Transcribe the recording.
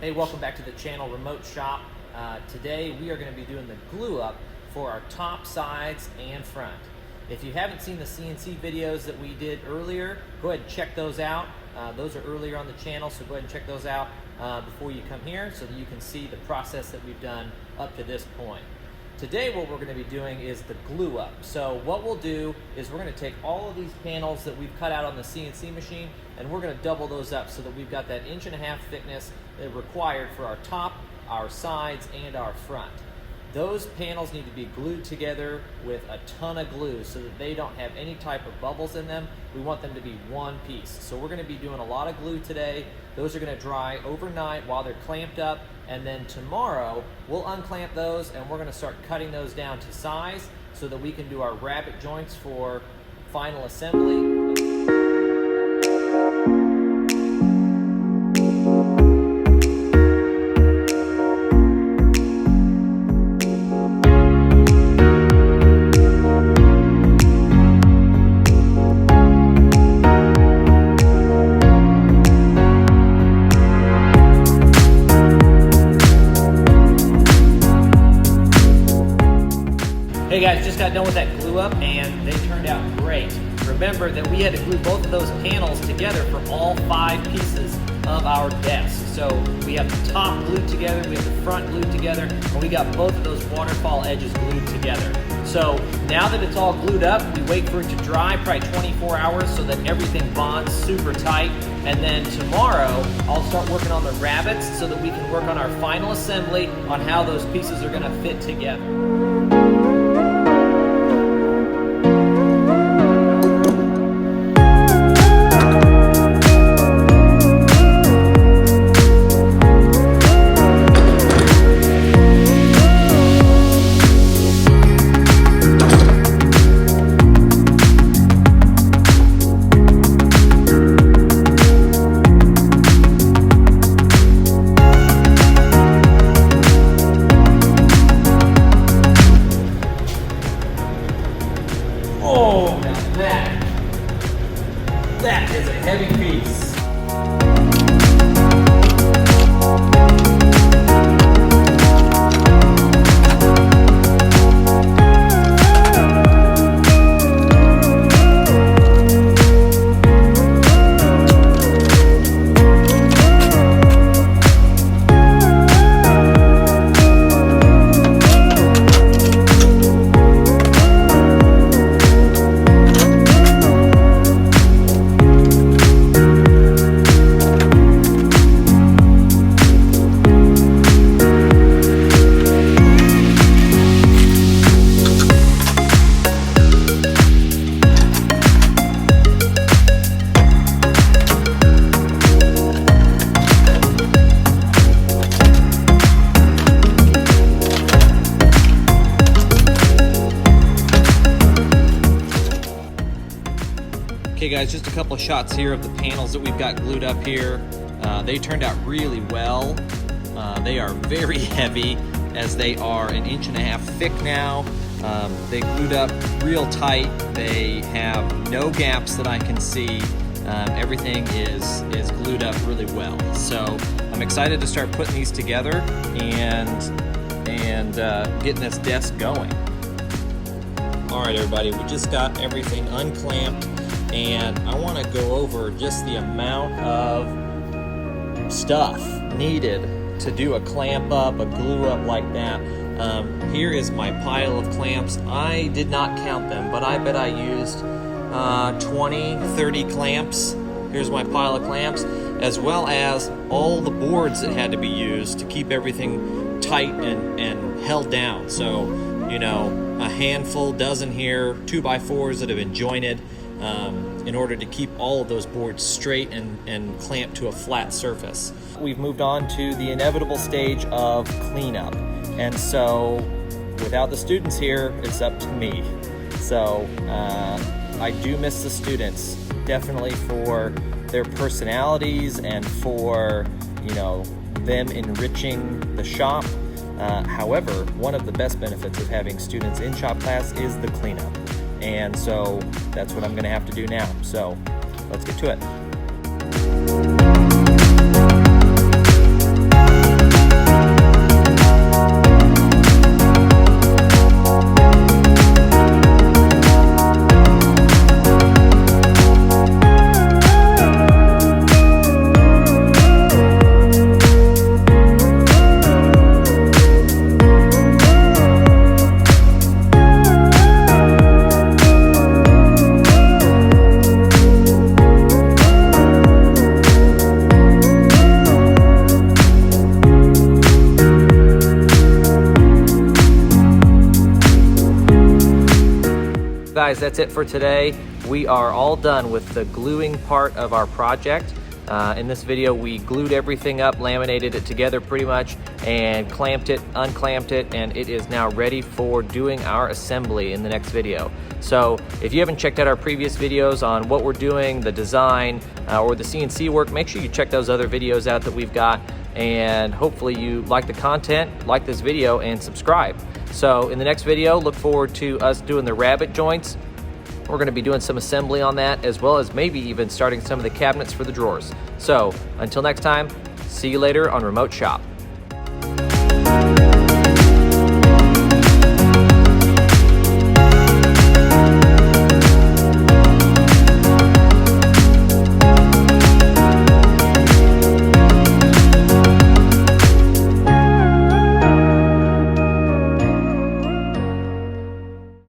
Hey, welcome back to the channel Remote Shop. Today we are going to be doing the glue up for our top, sides, and front. If you haven't seen the CNC videos that we did earlier, go ahead and check those out. Those are earlier on the channel, so go ahead and check those out before you come here so that you can see the process that we've done up to this point. Today what we're going to be doing is the glue up. So what we'll do is we're going to take all of these panels that we've cut out on the CNC machine and we're going to double those up so that we've got that 1.5 inch thickness required for our top, our sides, and our front. Those panels need to be glued together with a ton of glue so that they don't have any type of bubbles in them. We want them to be one piece. So we're going to be doing a lot of glue today. Those are going to dry overnight while they're clamped up, and then tomorrow we'll unclamp those and we're going to start cutting those down to size so that we can do our rabbet joints for final assembly. Hey guys, just got done with that glue up and they turned out great. Remember that we had to glue both of those panels together for all 5 pieces of our desk. So we have the top glued together, we have the front glued together, and we got both of those waterfall edges glued together. So now that it's all glued up, we wait for it to dry, probably 24 hours so that everything bonds super tight. And then tomorrow, I'll start working on the rabbets so that we can work on our final assembly on how those pieces are gonna fit together. Oh, now that is a heavy piece. Okay guys, just a couple of shots here of the panels that we've got glued up here. They turned out really well. They are very heavy as they are 1.5 inches thick now. They glued up real tight. They have no gaps that I can see. Everything is glued up really well. So I'm excited to start putting these together and getting this desk going. All right everybody, we just got everything unclamped. And I want to go over just the amount of stuff needed to do a clamp up, a glue up like that. Here is my pile of clamps. I did not count them, but I bet I used 20, 30 clamps. Here's my pile of clamps, as well as all the boards that had to be used to keep everything tight and held down. So, you know, a handful, dozen here, 2x4s that have been jointed. In order to keep all of those boards straight and clamped to a flat surface. We've moved on to the inevitable stage of cleanup. And so without the students here, it's up to me. So I do miss the students, definitely for their personalities and for, you know, them enriching the shop. However, one of the best benefits of having students in shop class is the cleanup. And so that's what I'm going to have to do now. So let's get to it. guys, that's it for today. We are all done with the gluing part of our project. In this video, we glued everything up, laminated it together pretty much, and clamped it, unclamped it, and it is now ready for doing our assembly in the next video. So if you haven't checked out our previous videos on what we're doing, the design, or the CNC work, make sure you check those other videos out that we've got, and hopefully you like the content, like this video, and subscribe. So in the next video, look forward to us doing the rabbet joints. We're going to be doing some assembly on that, as well as maybe even starting some of the cabinets for the drawers. So until next time, see you later on Remote Shop.